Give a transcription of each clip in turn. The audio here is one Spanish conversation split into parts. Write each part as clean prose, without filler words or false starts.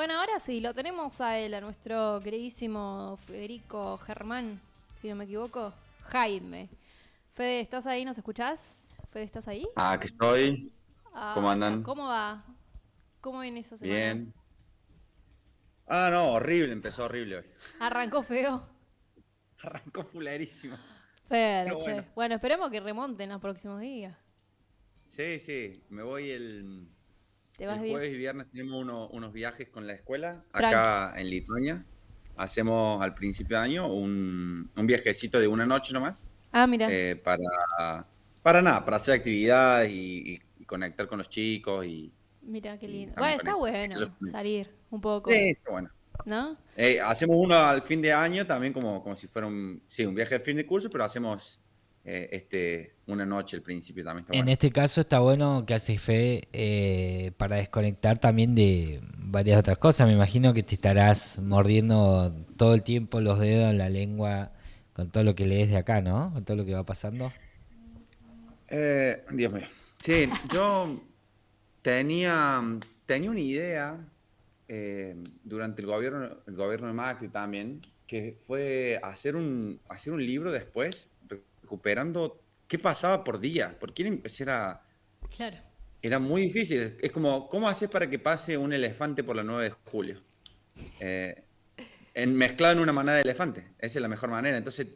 Bueno, ahora sí, lo tenemos a él, a nuestro queridísimo Federico Germán, si no me equivoco. Jaime. Fede, ¿estás ahí? ¿Nos escuchás? Fede, ¿estás ahí? Ah, que estoy. ¿Cómo Ah, andan? ¿cómo va? ¿Cómo viene esa semana? Bien. Ah, no, horrible, empezó horrible hoy. Arrancó feo. Arrancó fulerísimo. Pero, Pero bueno. che. Bueno, esperemos que remonten los próximos días. Sí, sí, me voy ¿Te vas el de viaje? jueves y viernes, tenemos unos viajes con la escuela Tranqui. acá en Lituania. Hacemos al principio de año un viajecito de una noche nomás Ah, mira. eh, para, para nada, para hacer actividades y conectar con los chicos Mira, qué y lindo. también Bueno, está conectar ellos bueno con ellos. salir un Sí, poco, está bueno. ¿no? Hacemos uno al fin de año también como si fuera sí, un viaje de fin de curso, pero hacemos una noche al principio, también está En bueno. este caso está bueno que haces fe para desconectar también de varias otras cosas. Me imagino que te estarás mordiendo todo el tiempo los dedos, la lengua, con todo lo que lees de acá, ¿no? Con todo lo que va pasando. Dios mío. Sí, yo tenía, tenía una idea durante el gobierno de Macri también, que fue hacer un libro después, recuperando qué pasaba por día, porque Claro. era muy difícil. Es como, ¿cómo haces para que pase un elefante por la 9 de julio? Eh, mezclado en una manada de elefante. Esa es la mejor manera. Entonces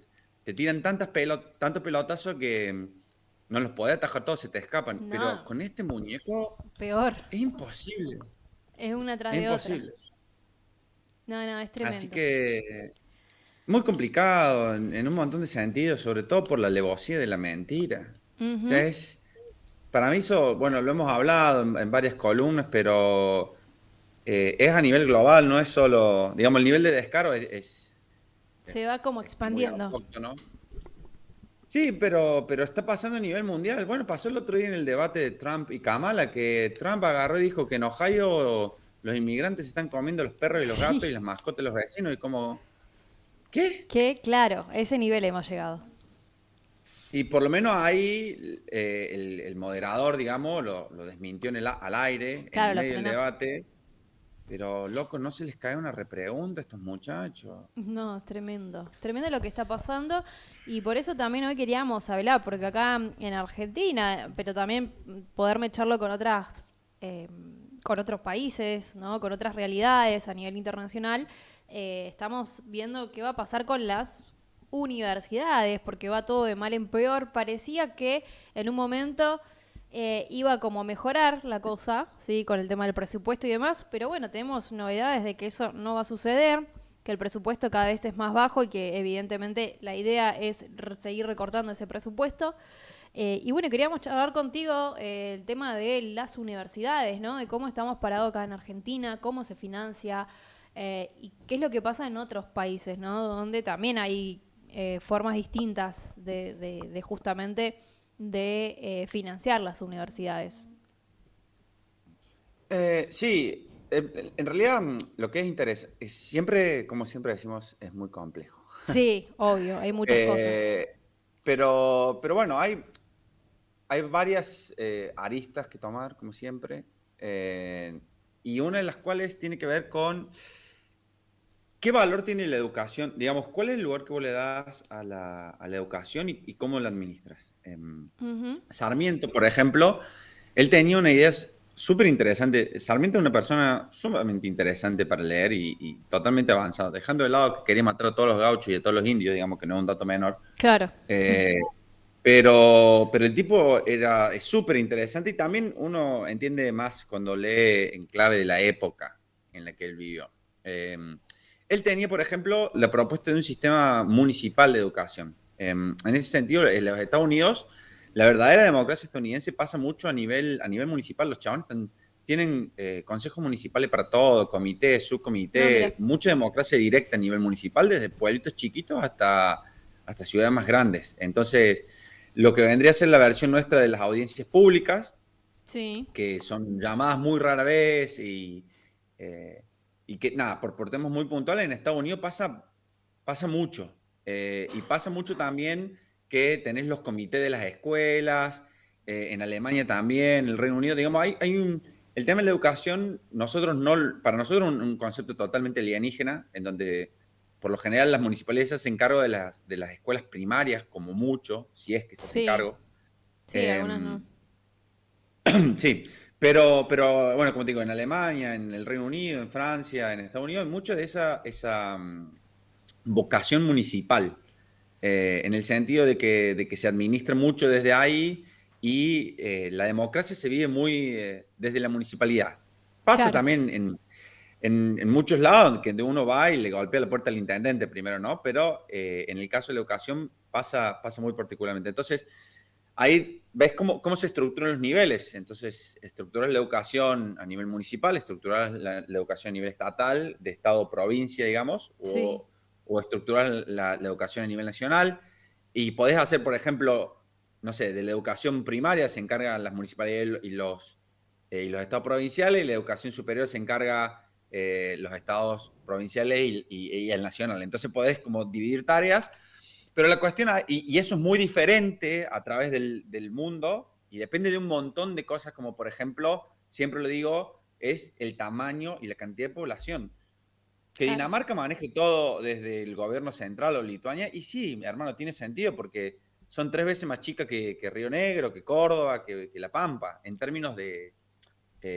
te tiran tantos pelotazos que no los podés atajar todos, se te escapan. Pero No, con este muñeco peor. es imposible. Es una tras Es de otra. imposible. No, no, es Así tremendo. que muy complicado en un montón de sentidos, sobre todo por la alevosía de la mentira. O Ujú. sea, para mí eso, bueno, lo hemos hablado en varias columnas, pero es a nivel global, no es solo, digamos, el nivel de descaro es Se va como es muy expandiendo. autóctono. Sí, pero está pasando a nivel mundial. Bueno, pasó el otro día en el debate de Trump y Kamala, que Trump agarró y dijo que en Ohio los inmigrantes están comiendo los perros y los gatos y Sí, las mascotas de los vecinos, y como, ¿qué? que claro, a ese nivel hemos llegado. Y por lo menos ahí el moderador, digamos, lo desmintió al aire, en el Claro, lo medio del frenó. debate, pero loco, ¿no se les cae una repregunta a estos muchachos? No, es tremendo. Tremendo lo que está pasando y por eso también hoy queríamos hablar, porque acá en Argentina, pero también poderme echarlo eh, con otros países, ¿no? Con otras realidades a nivel internacional, estamos viendo qué va a pasar con las universidades, porque va todo de mal en peor. Parecía que en un momento iba como a mejorar la cosa, ¿sí? Con el tema del presupuesto y demás, pero bueno, tenemos novedades de que eso no va a suceder, que el presupuesto cada vez es más bajo y que evidentemente la idea es seguir recortando ese presupuesto. Y bueno, queríamos charlar contigo el tema de las universidades, ¿no? De cómo estamos parados acá en Argentina, cómo se financia y qué es lo que pasa en otros países, ¿no? Donde también hay formas distintas de justamente de financiar las universidades. Sí, en realidad lo que es interesante, siempre, como siempre decimos, es muy complejo. Sí, obvio, hay muchas cosas. Eh, pero bueno, hay varias aristas que tomar, como siempre, eh, y una de las cuales tiene que ver con qué valor tiene la educación, digamos, cuál es el lugar que vos le das a la educación y cómo la administras. Ujú. Sarmiento, por ejemplo, él tenía una idea súper interesante. Sarmiento es una persona sumamente interesante para leer y totalmente avanzado, dejando de lado que quería matar a todos los gauchos y a todos los indios, digamos que no es un dato menor. Claro. Eh, pero el tipo es súper interesante y también uno entiende más cuando lee en clave de la época en la que él vivió. Él tenía, por ejemplo, la propuesta de un sistema municipal de educación. En ese sentido, en los Estados Unidos, la verdadera democracia estadounidense pasa mucho a nivel municipal. Los chavales tienen consejos municipales para todo, comité, No, mira. subcomité, mucha democracia directa a nivel municipal, desde pueblitos chiquitos hasta ciudades más grandes. Entonces, lo que vendría a ser la versión nuestra de las audiencias públicas, Sí. que son llamadas muy rara vez eh, y que, nada, por temas muy puntuales, en Estados Unidos pasa mucho. Y pasa mucho también que tenés los comités de las escuelas, en Alemania también, en el Reino Unido, digamos, el tema de la educación, para nosotros un concepto totalmente alienígena, en donde por lo general las municipalidades se hacen cargo de las escuelas primarias, como mucho, si es que se hacen Sí, cargo. sí, algunas Em, no. sí, pero bueno, como te digo, en Alemania, en el Reino Unido, en Francia, en Estados Unidos, hay mucho de esa vocación municipal, en el sentido de que se administra mucho desde ahí y la democracia se vive muy desde la municipalidad. Pasa Claro, también en muchos lados que uno va y le golpea la puerta al intendente primero, ¿no? Pero en el caso de la educación pasa muy particularmente. Entonces, ahí ves cómo se estructuran los niveles. Entonces, estructuras la educación a nivel municipal, estructuras la educación a nivel estatal, de estado o provincia, digamos, sí, o estructuras la educación a nivel nacional. Y podés hacer, por ejemplo, no sé, de la educación primaria se encargan las municipalidades y los estados provinciales, y la educación superior se encarga los estados provinciales y el nacional. Entonces podés como dividir tareas, pero la cuestión, y eso es muy diferente a través del mundo, y depende de un montón de cosas, como por ejemplo, siempre lo digo, es el tamaño y la cantidad de población. Que claro. Dinamarca maneje todo desde el gobierno central o Lituania, y sí, hermano, tiene sentido porque son 3 veces más chicas que Río Negro, que Córdoba, que La Pampa, en términos de,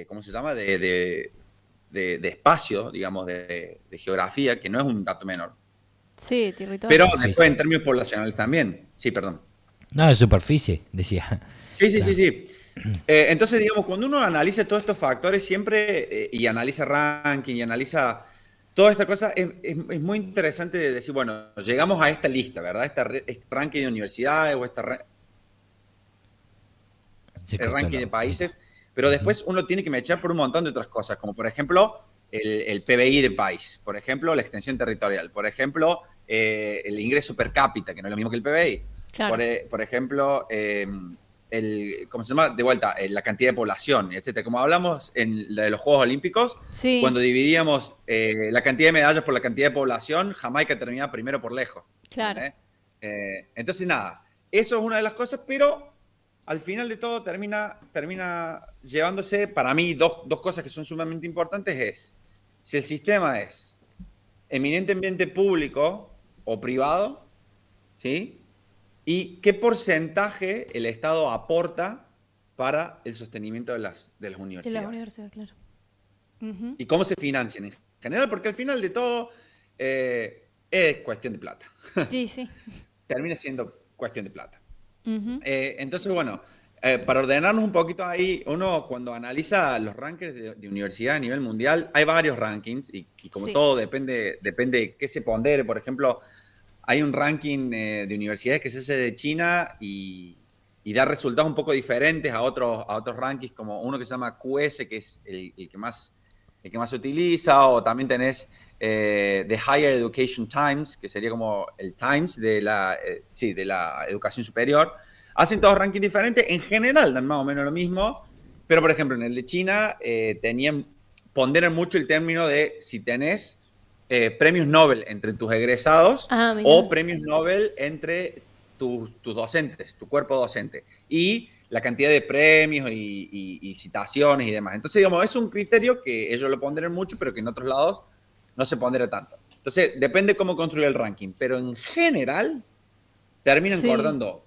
¿cómo se llama? De espacio, digamos, de geografía, que no es un dato menor. Sí, Pero territorio. después Superficie. en términos poblacionales también. Sí, perdón. No, de superficie, decía. Sí, sí, sí, Claro. sí. Entonces, digamos, cuando uno analiza todos estos factores siempre y analiza ranking y analiza toda esta cosa, es muy interesante de decir, bueno, llegamos a esta lista, ¿verdad? Este ranking de universidades o Se cortó ranking de ahí países, está. pero Ujú. después uno tiene que mechar por un montón de otras cosas, como por ejemplo el PBI de país, por ejemplo la extensión territorial, por ejemplo el ingreso per cápita, que no es lo mismo que el PBI, Claro. por ejemplo ¿cómo se llama? De vuelta, la cantidad de población, etcétera. Como hablamos en la de los Juegos Olímpicos, Sí, cuando dividíamos la cantidad de medallas por la cantidad de población, Jamaica terminaba primero por lejos. claro. ¿Entendés? Entonces, nada, eso es una de las cosas, pero al final de todo termina llevándose, para mí, dos cosas que son sumamente importantes es, si el sistema es eminentemente público o privado, ¿sí? Y qué porcentaje el Estado aporta para el sostenimiento de las De las universidades. universidades, claro. Ujú. Y cómo se financian en general, porque al final de todo es cuestión de plata. Sí, sí. Termina siendo cuestión de plata. Ujú. Entonces, bueno, para ordenarnos un poquito ahí, uno cuando analiza los rankings de universidad a nivel mundial, hay varios rankings y como Sí, todo depende de qué se pondere. Por ejemplo, hay un ranking de universidades que se hace de China y da resultados un poco diferentes a otros rankings, como uno que se llama QS, que es el que más se utiliza, o también tenés The Higher Education Times, que sería como el Times de la educación superior. Hacen todos rankings diferentes, en general dan más o menos lo mismo, pero por ejemplo en el de China ponderan mucho el término de si tenés premios Nobel entre tus egresados ah, o mira. premios Nobel entre tus docentes, tu cuerpo docente, y la cantidad de premios y citaciones y demás. Entonces, digamos, es un criterio que ellos lo ponderan mucho, pero que en otros lados no se pondera tanto. Entonces, depende cómo construir el ranking, pero en general terminan Sí, cortando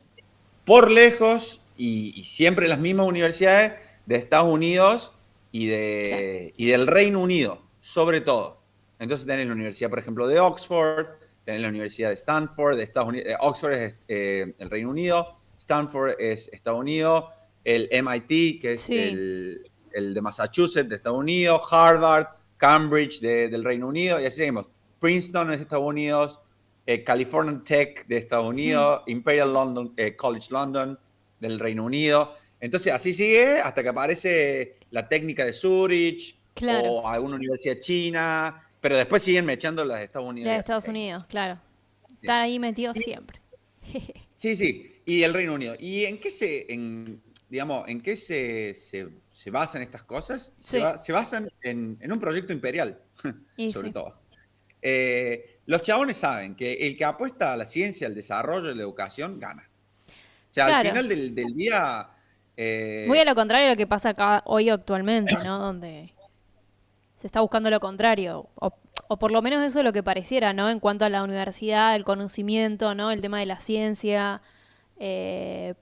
por lejos y siempre las mismas universidades de Estados Unidos claro. y del Reino Unido, sobre todo. Entonces tenés la Universidad, por ejemplo, de Oxford, tenés la Universidad de Stanford, de Estados Unidos. Oxford es el Reino Unido, Stanford es Estados Unidos, el MIT, que es Sí, el de Massachusetts, de Estados Unidos, Harvard, Cambridge del Reino Unido, y así seguimos. Princeton es de Estados Unidos, California Tech de Estados mm, Unidos, Imperial London, College London del Reino Unido. Entonces así sigue hasta que aparece la técnica de Zurich claro. o alguna universidad china, pero después siguen mechando las de Estados Unidos La y de así Estados seguimos. Unidos, claro. Sí. Está ahí metido Y- siempre. sí, sí, y el Reino Unido. ¿Y en qué se basan estas cosas? Se, Sí, ba- se basan en un proyecto imperial, y sobre sí. todo. Los chabones saben que el que apuesta a la ciencia, al desarrollo, a la educación, gana. O sea, al Claro, final del día, Muy a lo contrario de lo que pasa acá hoy actualmente, ¿no? Donde se está buscando lo contrario, o por lo menos eso es lo que pareciera, ¿no? En cuanto a la universidad, el conocimiento, ¿no? El tema de la ciencia.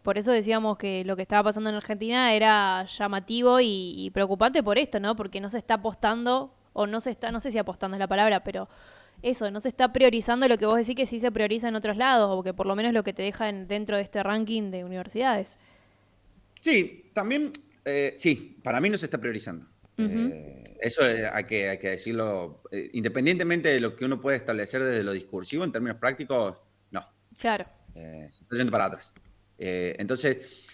Por eso decíamos que lo que estaba pasando en Argentina era llamativo y preocupante por esto, ¿no? Porque no se está apostando, o no se está, no sé si apostando es la palabra, pero eso, no se está priorizando lo que vos decís que sí se prioriza en otros lados, o que por lo menos lo que te deja dentro de este ranking de universidades. Sí, también, sí, para mí no se está priorizando. Ujú. Eso hay que decirlo, independientemente de lo que uno puede establecer desde lo discursivo, en términos prácticos, no, Claro, se está yendo para atrás. Entonces,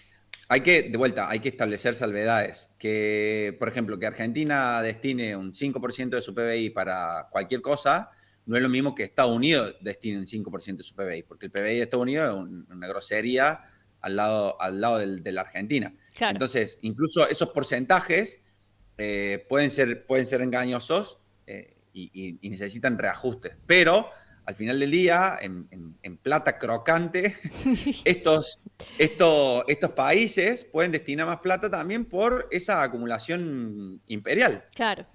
hay que, de vuelta, hay que establecer salvedades. Que, por ejemplo, que Argentina destine un 5% de su PBI para cualquier cosa, no es lo mismo que Estados Unidos destine un 5% de su PBI, porque el PBI de Estados Unidos es una grosería al lado de la Argentina. claro, Entonces, incluso esos porcentajes pueden ser engañosos y necesitan reajustes. Pero al final del día, en plata crocante, estos países pueden destinar más plata también por esa acumulación imperial. claro.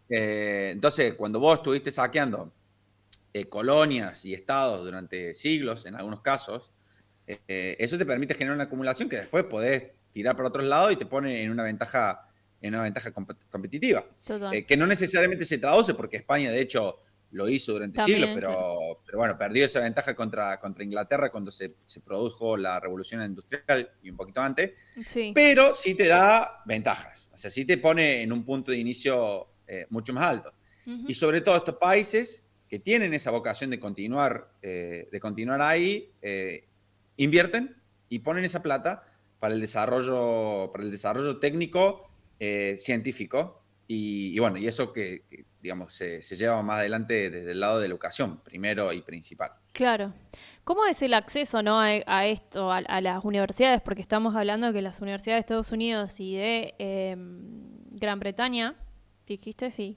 Entonces, cuando vos estuviste saqueando colonias y estados durante siglos, en algunos casos, eso te permite generar una acumulación que después podés tirar para otros lados y te pone en una ventaja competitiva. Total. Que no necesariamente se traduce, porque España, de hecho, lo hizo durante siglos, También, claro. pero bueno, perdió esa ventaja contra Inglaterra cuando se produjo la revolución industrial y un poquito antes, Sí. pero sí te da ventajas, o sea, sí te pone en un punto de inicio mucho más alto. Y Ujú. sobre todo estos países que tienen esa vocación de continuar ahí, invierten y ponen esa plata para el desarrollo técnico, científico, y bueno, y eso que, digamos, se lleva más adelante desde el lado de la educación, primero y principal. Claro. ¿Cómo es el acceso, ¿no? a esto, a las universidades? Porque estamos hablando que las universidades de Estados Unidos y de Gran Bretaña, dijiste, sí,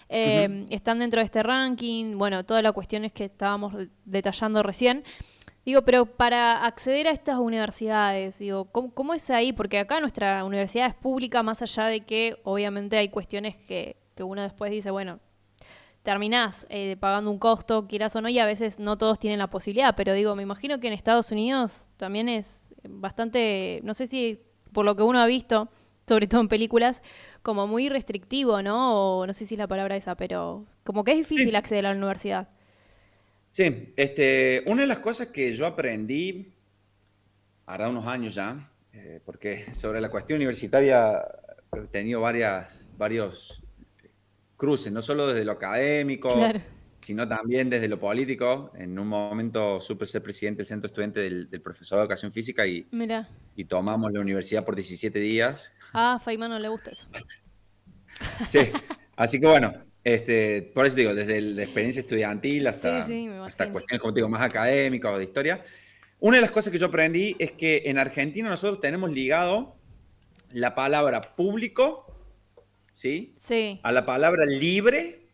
Ujú. están dentro de este ranking. Bueno, todas las cuestiones que estábamos detallando recién. Digo, pero para acceder a estas universidades, digo, ¿cómo es ahí? Porque acá nuestra universidad es pública, más allá de que obviamente hay cuestiones que uno después dice, bueno, terminás pagando un costo, quieras o no, y a veces no todos tienen la posibilidad, pero digo, me imagino que en Estados Unidos también es bastante, no sé si por lo que uno ha visto, sobre todo en películas, como muy restrictivo, ¿no? O no sé si es la palabra esa, pero como que es difícil Sí, acceder a la universidad. sí. Una de las cosas que yo aprendí hará unos años ya, porque sobre la cuestión universitaria he tenido varios cruces, no solo desde lo académico, Claro, sino también desde lo político. En un momento supe ser presidente del centro estudiante del profesor de educación física mira. y tomamos la universidad por 17 días. Ah, a Feynman no le gusta eso. Sí, así que bueno, por eso digo, desde la experiencia estudiantil Sí, hasta, sí, me hasta imagino. cuestiones, como te digo, más académicas o de historia. Una de las cosas que yo aprendí es que en Argentina nosotros tenemos ligado la palabra público, ¿sí? Sí. A la palabra libre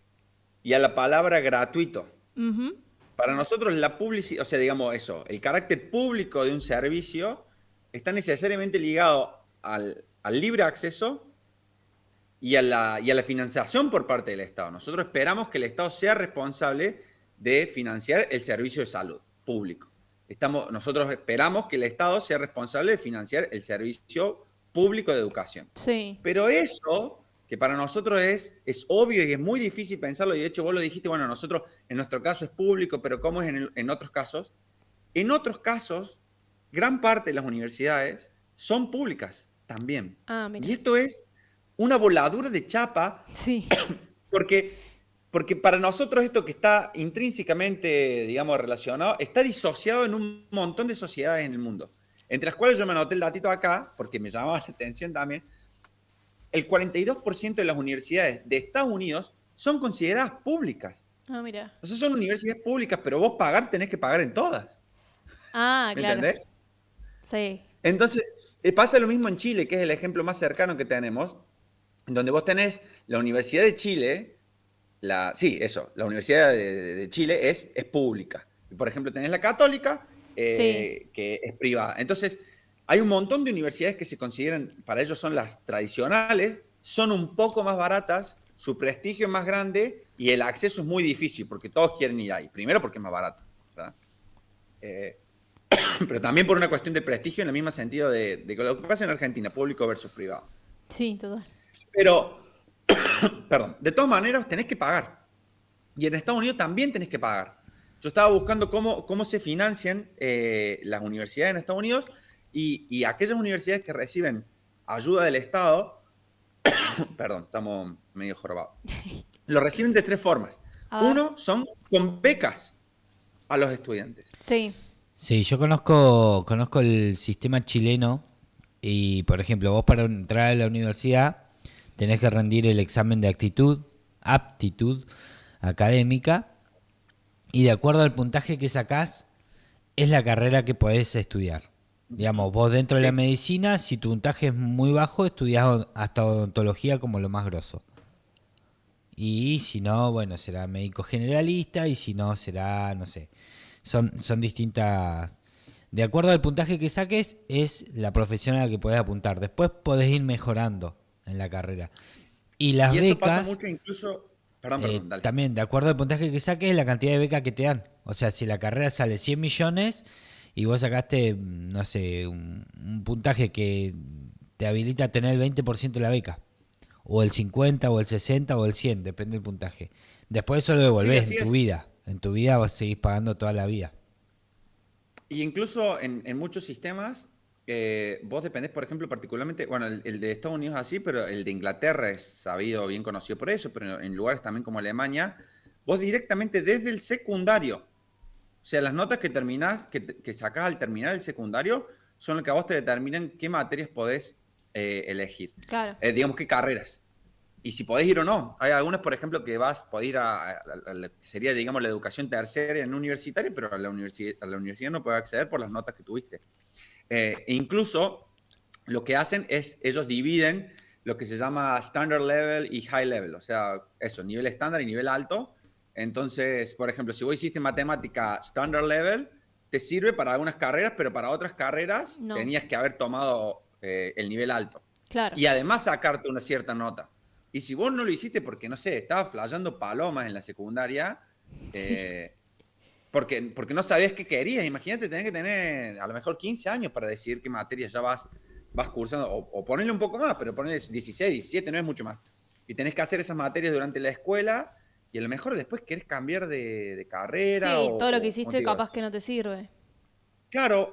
y a la palabra gratuito. Ujú. Para nosotros la publicidad, o sea, digamos eso, el carácter público de un servicio está necesariamente ligado al libre acceso y a la financiación por parte del Estado. Nosotros esperamos que el Estado sea responsable de financiar el servicio de salud público. Nosotros esperamos que el Estado sea responsable de financiar el servicio público de educación. Sí. Pero eso, que para nosotros es obvio y es muy difícil pensarlo, y de hecho vos lo dijiste, bueno, nosotros en nuestro caso es público, pero ¿cómo es en otros casos? En otros casos, gran parte de las universidades son públicas también. Ah, Y mira. esto es una voladura de chapa, Sí. porque, porque para nosotros esto que está intrínsecamente, digamos, relacionado, está disociado en un montón de sociedades en el mundo, entre las cuales yo me anoté el datito acá, porque me llamaba la atención también. El 42% de las universidades de Estados Unidos son consideradas públicas. Ah, mira. O sea, son universidades públicas, pero vos tenés que pagar en todas. Ah, ¿Me claro. entendés? Sí. Entonces, pasa lo mismo en Chile, que es el ejemplo más cercano que tenemos, donde vos tenés la Universidad de Chile, sí, eso, la Universidad de Chile es pública. Y, por ejemplo, tenés la Católica, Sí. que es privada. Entonces, Hay un montón de universidades que se consideran, para ellos son las tradicionales, son un poco más baratas, su prestigio es más grande y el acceso es muy difícil porque todos quieren ir ahí. Primero porque es más barato, ¿verdad? Pero también por una cuestión de prestigio en el mismo sentido de lo que pasa en Argentina, público versus privado. Sí, total. Pero, perdón, de todas maneras tenés que pagar. Y en Estados Unidos también tenés que pagar. Yo estaba buscando cómo se financian las universidades en Estados Unidos y aquellas universidades que reciben ayuda del Estado, perdón, estamos medio jorobados, lo reciben de 3 formas. A ver. Uno, son con becas a los estudiantes. Sí. Sí, yo conozco el sistema chileno y, por ejemplo, vos para entrar a la universidad tenés que rendir el examen de aptitud académica y de acuerdo al puntaje que sacás es la carrera que podés estudiar. Digamos, vos dentro de la Sí. medicina, si tu puntaje es muy bajo, estudiás hasta odontología como lo más grosso. Y si no, bueno, será médico generalista y si no, será, no sé. Son distintas. De acuerdo al puntaje que saques, es la profesión a la que podés apuntar. Después podés ir mejorando en la carrera. Y las Y eso pasa becas, mucho incluso... Perdón, dale. también, de acuerdo al puntaje que saques, es la cantidad de becas que te dan. O sea, si la carrera sale 100 millones y vos sacaste, no sé, un puntaje que te habilita a tener el 20% de la beca. O el 50, o el 60, o el 100, depende del puntaje. Después eso lo Sí, devolvés así en tu es. vida. En tu vida vas a seguir pagando toda la vida. Y incluso en muchos sistemas, vos dependés, por ejemplo, particularmente, bueno, el de Estados Unidos es así, pero el de Inglaterra es sabido, bien conocido por eso, pero en lugares también como Alemania, vos directamente desde el secundario, o sea, las notas que terminás, que sacás al terminar el secundario, son lo que a vos te determinan qué materias podés elegir. Claro. Digamos, qué carreras. Y si podés ir o no. Hay algunas, por ejemplo, que podés ir a lo que sería, digamos, la educación terciaria no universitaria, pero a la universidad no puedes acceder por las notas que tuviste. E incluso lo que hacen es, ellos dividen lo que se llama standard level y high level, o sea, eso, nivel estándar y nivel alto. Entonces, por ejemplo, si vos hiciste matemática standard level, te sirve para algunas carreras, pero para otras carreras No. tenías que haber tomado el nivel alto. Claro. Y además sacarte una cierta nota. Y si vos no lo hiciste porque, no sé, estabas flayando palomas en la secundaria, porque no sabías qué querías. Imagínate, tenés que tener a lo mejor 15 años para decidir qué materias ya vas cursando, o ponerle un poco más, pero ponerle 16, 17, no es mucho más. Y tenés que hacer esas materias durante la escuela y a lo mejor después querés cambiar de carrera Sí, todo lo que o hiciste digo, capaz que no te sirve. claro,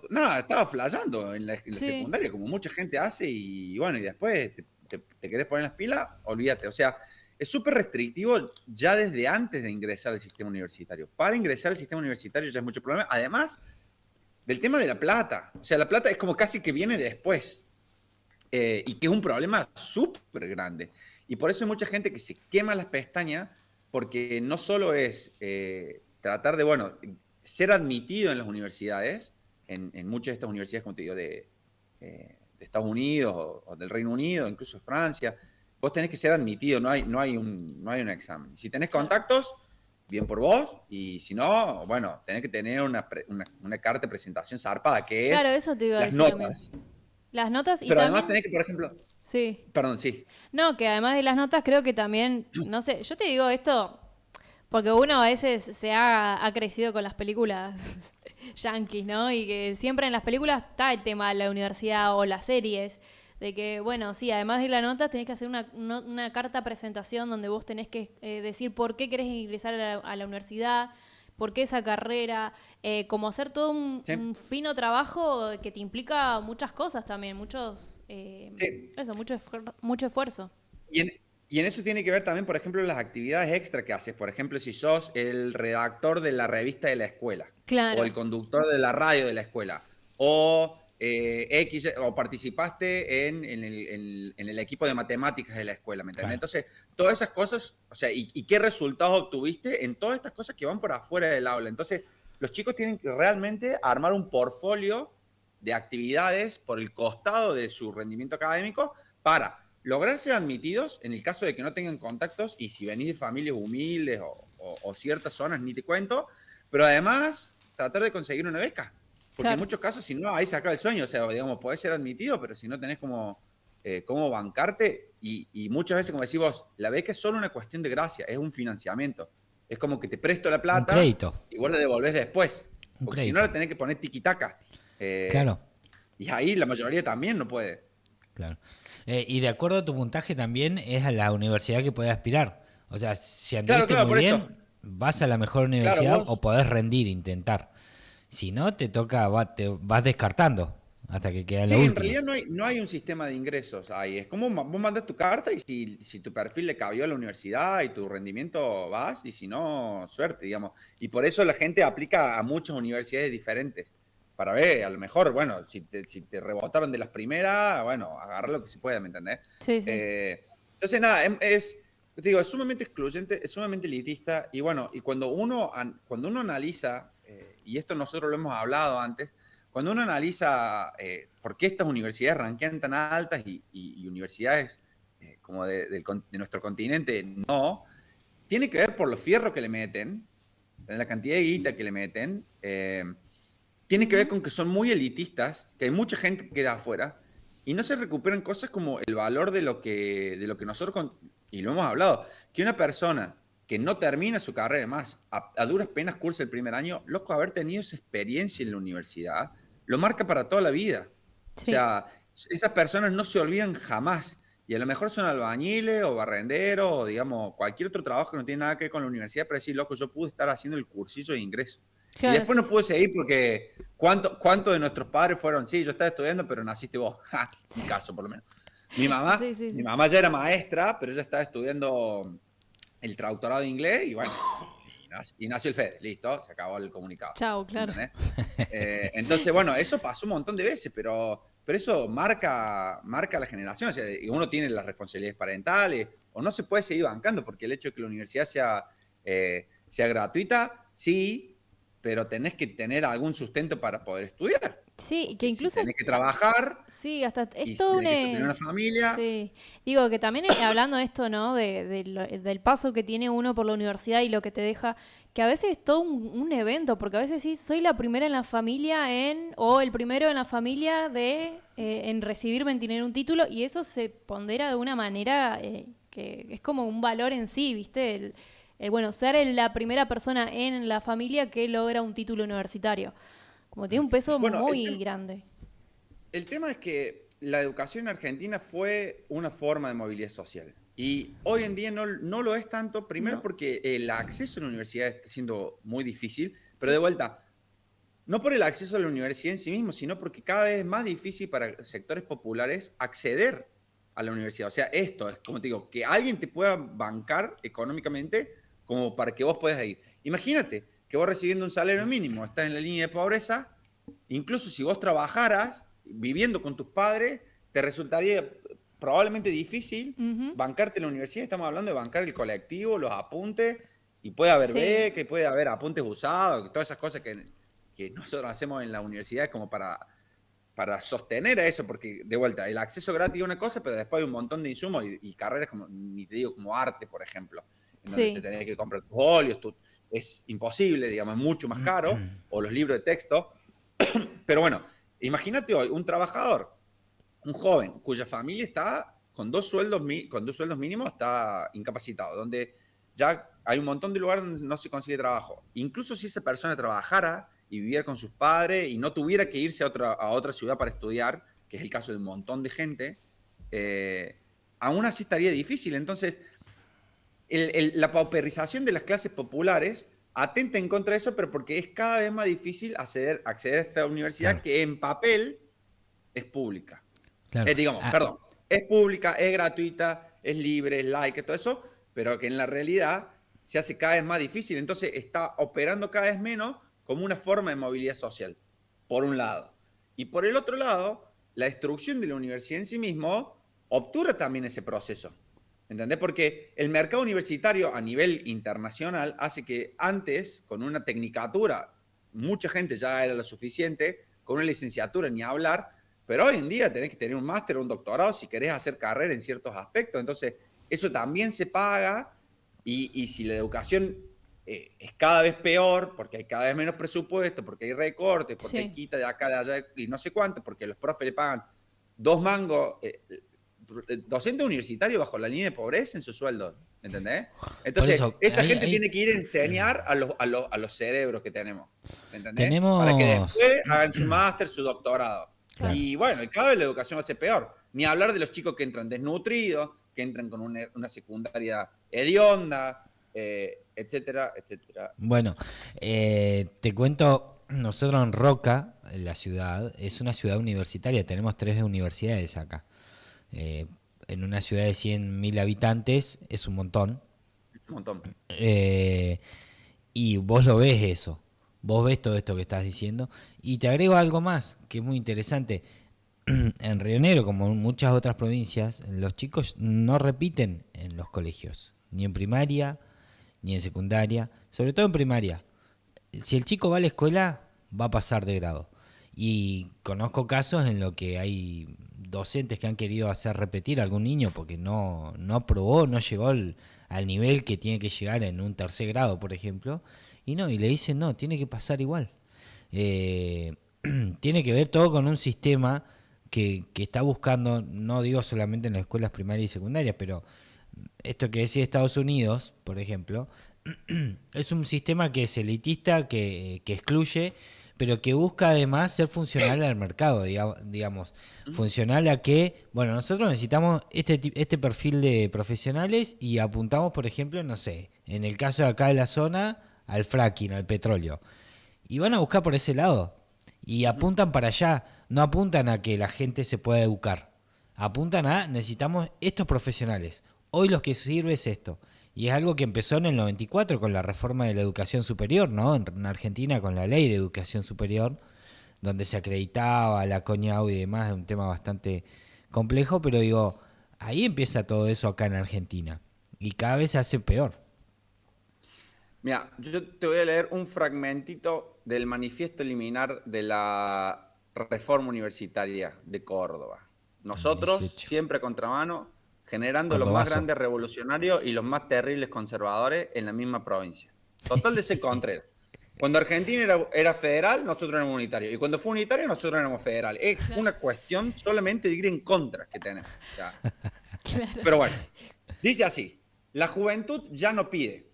nada, estaba flayando en la Sí. secundaria, como mucha gente hace, y bueno, y después te querés poner las pilas, olvídate. O sea, es súper restrictivo ya desde antes de ingresar al sistema universitario. Para ingresar al sistema universitario ya es mucho problema. Además del tema de la plata. O sea, la plata es como casi que viene después. Y que es un problema súper grande. Y por eso hay mucha gente que se quema las pestañas, porque no solo es tratar de, bueno, ser admitido en las universidades, en muchas de estas universidades, como te digo, de Estados Unidos o del Reino Unido, incluso Francia, vos tenés que ser admitido, no hay un examen. Si tenés Claro. contactos, bien por vos, y si no, bueno, tenés que tener una carta de presentación zarpada, que es Claro, eso te iba a las decir a mí. notas. Las notas y Pero además también... tenés que, por ejemplo, Sí. perdón, sí. No, que además de las notas creo que también, no sé, yo te digo esto porque uno a veces ha crecido con las películas yankees, ¿no? Y que siempre en las películas está el tema de la universidad o las series, de que, bueno, sí, además de la nota tenés que hacer una carta presentación donde vos tenés que decir por qué querés ingresar a la universidad, por qué esa carrera, como hacer todo Sí. un fino trabajo que te implica muchas cosas también, Sí. mucho esfuerzo. Y en eso tiene que ver también, por ejemplo, las actividades extra que haces. Por ejemplo, si sos el redactor de la revista de la escuela, Claro. o el conductor de la radio de la escuela, o o participaste en el equipo de matemáticas de la escuela, ¿me entiendes? Claro. Entonces, todas esas cosas, o sea, y qué resultados obtuviste en todas estas cosas que van por afuera del aula. Entonces, los chicos tienen que realmente armar un portfolio de actividades por el costado de su rendimiento académico para lograr ser admitidos en el caso de que no tengan contactos, y si venís de familias humildes o ciertas zonas, ni te cuento, pero además tratar de conseguir una beca. Porque en Claro. muchos casos, si no, ahí se acaba el sueño. O sea, digamos, podés ser admitido, pero si no tenés cómo bancarte, y muchas veces, como decís vos, la beca es solo una cuestión de gracia, es un financiamiento. Es como que te presto la Un plata crédito, y vos la devolvés después. un Porque si no, crédito. la tenés que poner tiquitaca. Eh, Claro, y ahí la mayoría también no puede. claro. Y de acuerdo a tu puntaje también es a la universidad que puedes aspirar. O sea, si Claro, anduviste claro, muy por eso. bien, vas a la mejor Claro, universidad o vos. podés rendir, intentar. Si no, te toca, te vas descartando hasta que queda en Sí, la en última. realidad no hay un sistema de ingresos ahí. Es como vos mandas tu carta y si tu perfil le cabió a la universidad y tu rendimiento vas, y si no, suerte, digamos. Y por eso la gente aplica a muchas universidades diferentes. Para ver, a lo mejor, bueno, si te rebotaron de las primeras, bueno, agarra lo que se pueda, ¿me entendés? Sí, sí. Entonces, nada, te digo, es sumamente excluyente, es sumamente elitista. Y bueno, y cuando uno analiza, y esto nosotros lo hemos hablado antes, cuando uno analiza por qué estas universidades rankean tan altas y universidades como de nuestro continente no, tiene que ver por los fierros que le meten, la cantidad de guita que le meten, tiene que ver Ujú. con que son muy elitistas, que hay mucha gente que queda afuera y no se recuperan cosas como el valor de lo que nosotros, y lo hemos hablado, que una persona que no termina su carrera, más a duras penas cursa el primer año, loco, haber tenido esa experiencia en la universidad, lo marca para toda la vida. O Sí. sea, esas personas no se olvidan jamás. Y a lo mejor son albañiles o barrenderos o, digamos, cualquier otro trabajo que no tiene nada que ver con la universidad, pero decir, loco, yo pude estar haciendo el cursillo de ingreso. Y Claro, después sí, no sí. pude seguir porque ¿cuántos de nuestros padres fueron? Sí, yo estaba estudiando, pero naciste vos. Ja, mi caso, por lo menos. Mi Sí, mamá, sí, mi sí. mamá ya era maestra, pero ella estaba estudiando el traductorado de inglés y bueno, y nació el FED, listo, se acabó el comunicado. Chao, claro. ¿Entendés? Entonces, bueno, eso pasó un montón de veces, pero eso marca la generación. O sea, y uno tiene las responsabilidades parentales, o no se puede seguir bancando, porque el hecho de que la universidad sea gratuita, sí, pero tenés que tener algún sustento para poder estudiar. Sí, que Porque si incluso tenés que trabajar sí, hasta es y si todo un... tenés que sostener una familia, Sí, digo que también hablando de esto, ¿no? Del paso que tiene uno por la universidad y lo que te deja, que a veces es todo un evento, porque a veces sí, soy la primera en la familia o el primero en la familia en recibirme, en tener un título, y eso se pondera de una manera que es como un valor en sí, ¿viste? Bueno, ser la primera persona en la familia que logra un título universitario. Como tiene un peso bueno, muy grande. el tema es que la educación en Argentina fue una forma de movilidad social. Y hoy en día no lo es tanto, primero No, porque el acceso a la universidad está siendo muy difícil, pero de sí. vuelta, no por el acceso a la universidad en sí mismo, sino porque cada vez es más difícil para sectores populares acceder a la universidad. O sea, esto es, como te digo, que alguien te pueda bancar económicamente como para que vos puedas ir. Imagínate que vos recibiendo un salario mínimo, estás en la línea de pobreza, incluso si vos trabajaras viviendo con tus padres, te resultaría probablemente difícil Ujú. bancarte en la universidad. Estamos hablando de bancar el colectivo, los apuntes, y puede haber Sí, becas, puede haber apuntes usados, todas esas cosas que nosotros hacemos en la universidad como para sostener a eso, porque de vuelta, el acceso gratis es una cosa, pero después hay un montón de insumos y carreras como, ni te digo, como arte, por ejemplo, en donde te sí, tenés que comprar tus óleos, es imposible, digamos, es mucho más caro, o los libros de texto. Pero bueno, imagínate hoy un trabajador, un joven cuya familia está con dos sueldos mínimos, está incapacitado, donde ya hay un montón de lugares donde no se consigue trabajo. Incluso si esa persona trabajara y viviera con sus padres y no tuviera que irse a otra ciudad para estudiar, que es el caso de un montón de gente, aún así estaría difícil. Entonces, la pauperización de las clases populares atenta en contra de eso, pero porque es cada vez más difícil acceder a esta universidad Claro, que en papel es pública. claro. Digamos, Ah, perdón, es pública, es gratuita, es libre, es laica, todo eso, pero que en la realidad se hace cada vez más difícil. Entonces está operando cada vez menos como una forma de movilidad social, por un lado. Y por el otro lado, la destrucción de la universidad en sí mismo obtura también ese proceso. ¿Entendés? Porque el mercado universitario a nivel internacional hace que antes, con una tecnicatura, mucha gente ya era lo suficiente, con una licenciatura ni hablar, pero hoy en día tenés que tener un máster o un doctorado si querés hacer carrera en ciertos aspectos. Entonces, eso también se paga y si la educación es cada vez peor, porque hay cada vez menos presupuesto, porque hay recortes, porque Sí. hay quita de acá, de allá, y no sé cuánto, porque los profes le pagan 2 mangos, docente universitario bajo la línea de pobreza en su sueldo, ¿entendés? Por Entonces, eso, esa ahí, gente ahí tiene que ir a enseñar a los cerebros que tenemos, ¿entendés? Para que tenemos, después hagan su máster, su doctorado. claro, Y bueno, y cada vez la educación va a ser peor. Ni hablar de los chicos que entran desnutridos, que entran con una secundaria hedionda, etcétera, etcétera. bueno, te cuento, nosotros en Roca, en la ciudad, es una ciudad universitaria, tenemos 3 universidades acá. Eh, en una ciudad de 100.000 habitantes es un montón. Un montón. Eh, y vos lo ves eso, vos ves todo esto que estás diciendo. Y te agrego algo más, que es muy interesante. En Río Negro, como en muchas otras provincias, los chicos no repiten en los colegios, ni en primaria, ni en secundaria, sobre todo en primaria. Si el chico va a la escuela, va a pasar de grado. Y conozco casos en los que hay docentes que han querido hacer repetir a algún niño porque no aprobó, no llegó al nivel que tiene que llegar en un 3.er grado, por ejemplo. Y le dicen, no, tiene que pasar igual. Eh, Tiene que ver todo con un sistema que está buscando, no digo solamente en las escuelas primarias y secundarias, pero esto que decía Estados Unidos, por ejemplo, es un sistema que es elitista, que excluye, pero que busca además ser funcional al mercado, digamos, funcional a que, bueno, nosotros necesitamos este perfil de profesionales y apuntamos, por ejemplo, no sé, en el caso de acá de la zona, al fracking, al petróleo. Y van a buscar por ese lado. Y apuntan para allá, no apuntan a que la gente se pueda educar. Apuntan a necesitamos estos profesionales. Hoy los que sirve es esto. Y es algo que empezó en el 94 con la reforma de la educación superior, ¿no? En Argentina con la ley de educación superior, donde se acreditaba la CONIAU y demás, es un tema bastante complejo, pero digo, ahí empieza todo eso acá en Argentina. Y cada vez se hace peor. Mira, yo te voy a leer un fragmentito del manifiesto liminar de la reforma universitaria de Córdoba. Nosotros, 18. siempre a contramano, generando los más Cordobazo. grandes revolucionarios y los más terribles conservadores en la misma provincia. Total de ser contreras. Cuando Argentina era federal, nosotros éramos unitarios. Y cuando fue unitario, nosotros éramos federales. Es una cuestión solamente de ir en contra que tenemos. O sea, Claro. pero bueno, dice así, la juventud ya no pide,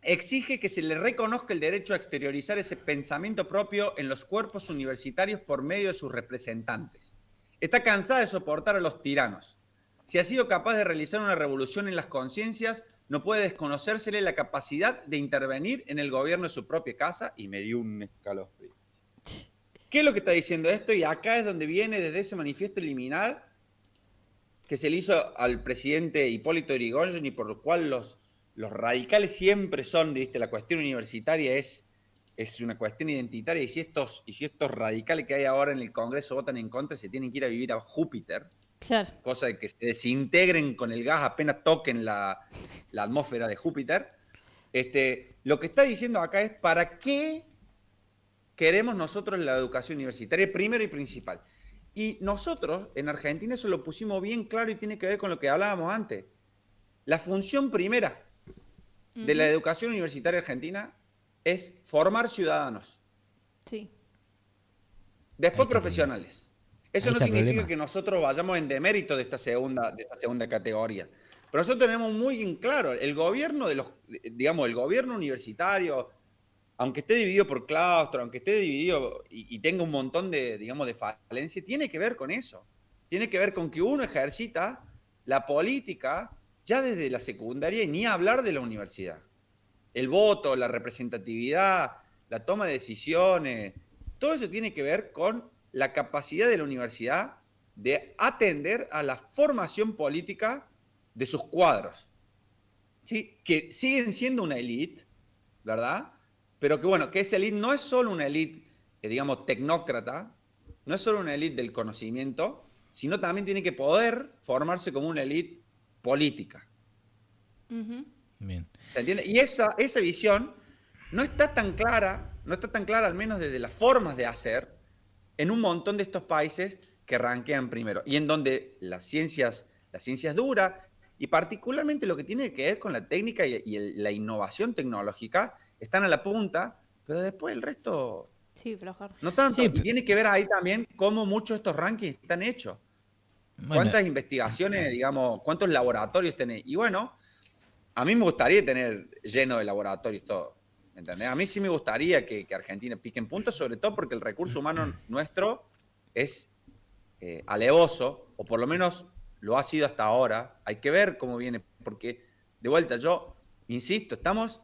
exige que se le reconozca el derecho a exteriorizar ese pensamiento propio en los cuerpos universitarios por medio de sus representantes. Está cansada de soportar a los tiranos. Si ha sido capaz de realizar una revolución en las conciencias, no puede desconocérsele la capacidad de intervenir en el gobierno de su propia casa, y me dio un escalofrío. ¿Qué es lo que está diciendo esto? Y acá es donde viene desde ese manifiesto liminar que se le hizo al presidente Hipólito Yrigoyen y por lo cual los radicales siempre son, ¿viste? La cuestión universitaria es una cuestión identitaria y si estos radicales que hay ahora en el Congreso votan en contra, se tienen que ir a vivir a Júpiter, Claro. cosa de que se desintegren con el gas apenas toquen la atmósfera de Júpiter. Lo que está diciendo acá es ¿para qué queremos nosotros la educación universitaria? Primero y principal. Y nosotros en Argentina eso lo pusimos bien claro y tiene que ver con lo que hablábamos antes. La función primera de la educación universitaria argentina es formar ciudadanos. Sí. Después profesionales. Eso Ahí no está el significa problema. que nosotros vayamos en demérito de esta segunda categoría. Pero nosotros tenemos muy en claro, el gobierno el gobierno universitario, aunque esté dividido por claustro, aunque esté dividido y tenga un montón de falencias, tiene que ver con eso. Tiene que ver con que uno ejercita la política ya desde la secundaria y ni hablar de la universidad. El voto, la representatividad, la toma de decisiones, todo eso tiene que ver con la capacidad de la universidad de atender a la formación política de sus cuadros, ¿sí? Que siguen siendo una élite, ¿verdad? Pero que bueno, que esa élite no es solo una élite, digamos, tecnócrata, no es solo una élite del conocimiento, sino también tiene que poder formarse como una élite política. Bien. ¿Se entiende? Y esa visión no está tan clara al menos desde las formas de hacer, en un montón de estos países que rankean primero. Y en donde las ciencias duras y particularmente lo que tiene que ver con la técnica la innovación tecnológica, están a la punta, pero después el resto Sí, flojar. no tanto. Sí, Y tiene que ver ahí también cómo muchos de estos rankings están hechos. bueno, ¿Cuántas investigaciones, digamos, cuántos laboratorios tenés? Y bueno, a mí me gustaría tener lleno de laboratorios todo. ¿Entendés? A mí sí me gustaría que Argentina pique en punta, sobre todo porque el recurso humano nuestro es alevoso, o por lo menos lo ha sido hasta ahora. Hay que ver cómo viene, porque de vuelta, yo insisto, estamos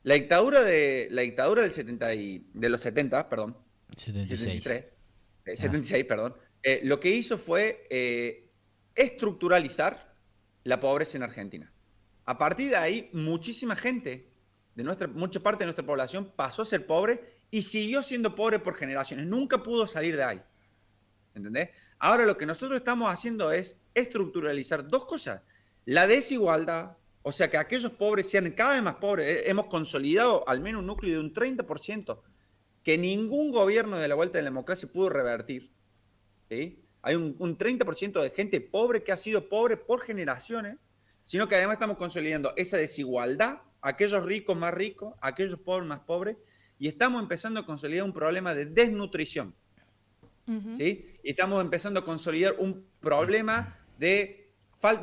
la dictadura del 70 de los 70, perdón, 76. 73, 76, perdón, lo que hizo fue estructuralizar la pobreza en Argentina. A partir de ahí, muchísima gente, mucha parte de nuestra población pasó a ser pobre y siguió siendo pobre por generaciones. Nunca pudo salir de ahí. ¿Entendés? Ahora lo que nosotros estamos haciendo es estructuralizar dos cosas. La desigualdad, o sea, que aquellos pobres sean cada vez más pobres. Hemos consolidado al menos un núcleo de un 30% que ningún gobierno de la vuelta de la democracia pudo revertir. ¿Sí? Hay un 30% de gente pobre que ha sido pobre por generaciones, sino que además estamos consolidando esa desigualdad, aquellos ricos más ricos, aquellos pobres más pobres, y estamos empezando a consolidar un problema de desnutrición. ¿Sí? Y estamos empezando a consolidar un problema de,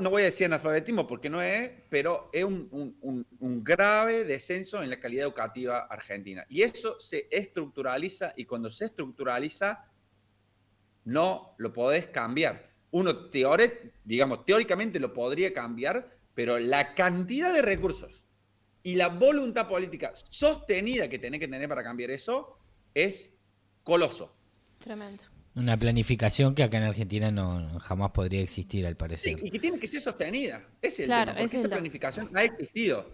no voy a decir analfabetismo porque no es, pero es un grave descenso en la calidad educativa argentina. Y eso se estructuraliza, y cuando se estructuraliza no lo podés cambiar. Uno teóricamente lo podría cambiar, pero la cantidad de recursos y la voluntad política sostenida que tenés que tener para cambiar eso es coloso. Tremendo. Una planificación que acá en Argentina no jamás podría existir, al parecer. Sí, y que tiene que ser sostenida. Ese es Claro, el tema, porque esa planificación ha existido.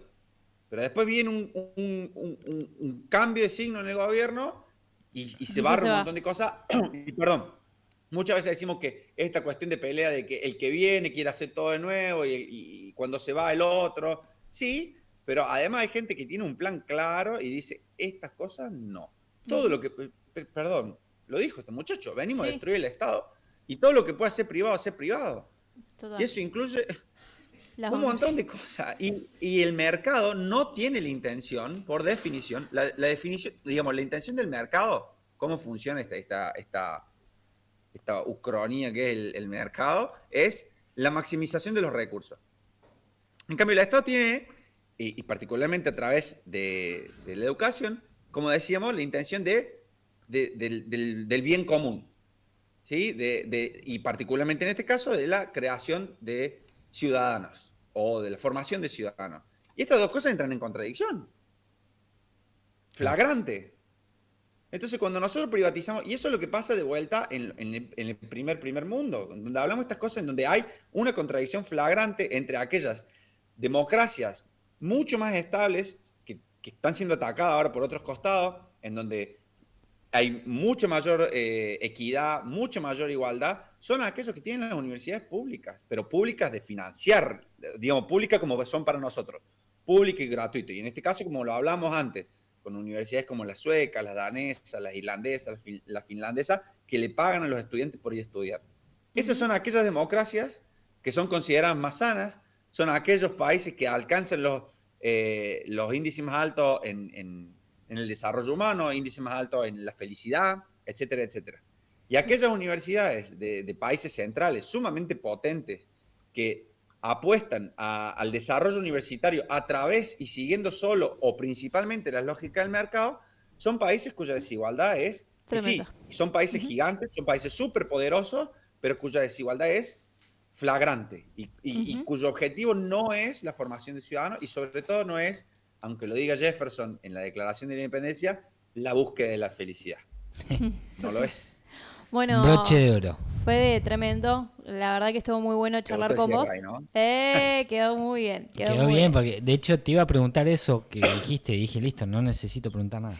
Pero después viene un cambio de signo en el gobierno y se barra un montón de cosas. Y perdón, muchas veces decimos que esta cuestión de pelea de que el que viene quiere hacer todo de nuevo y cuando se va el otro, sí, pero además hay gente que tiene un plan claro y dice, estas cosas no. Todo lo que, perdón, lo dijo este muchacho, venimos a destruir el Estado y todo lo que pueda ser privado. Total. Y eso incluye un montón de cosas. Y el mercado no tiene la intención, por definición, la definición, digamos, la intención del mercado, cómo funciona esta ucronía que es el mercado, es la maximización de los recursos. En cambio, el Estado tiene, y particularmente a través de la educación, como decíamos, la intención del bien común, ¿sí? Y particularmente en este caso de la creación de ciudadanos o de la formación de ciudadanos. Y estas dos cosas entran en contradicción. Flagrante. Entonces, cuando nosotros privatizamos, y eso es lo que pasa de vuelta en el primer mundo, donde hablamos de estas cosas, en donde hay una contradicción flagrante entre aquellas democracias mucho más estables que están siendo atacadas ahora por otros costados, en donde hay mucha mayor equidad, mucha mayor igualdad, son aquellos que tienen las universidades públicas, pero públicas de financiar, digamos, públicas como son para nosotros, pública y gratuito. Y en este caso, como lo hablamos antes, con universidades como la sueca, las danesas, las irlandesas, la finlandesa, que le pagan a los estudiantes por ir a estudiar. Esas son aquellas democracias que son consideradas más sanas, son aquellos países que alcanzan los índices más altos en el desarrollo humano, índices más altos en la felicidad, etcétera, etcétera. Y aquellas universidades de países centrales sumamente potentes que apuestan al desarrollo universitario a través y siguiendo solo o principalmente las lógicas del mercado, son países cuya desigualdad es, sí, son países gigantes, son países súper poderosos, pero cuya desigualdad es flagrante y cuyo objetivo no es la formación de ciudadanos y sobre todo no es, aunque lo diga Jefferson en la Declaración de la Independencia, la búsqueda de la felicidad. No lo es. Bueno, broche de oro. Fue tremendo. La verdad que estuvo muy bueno charlar con vos. Ahí, ¿no? Quedó muy bien. Quedó bien, porque de hecho te iba a preguntar eso que dijiste y dije, listo, no necesito preguntar nada.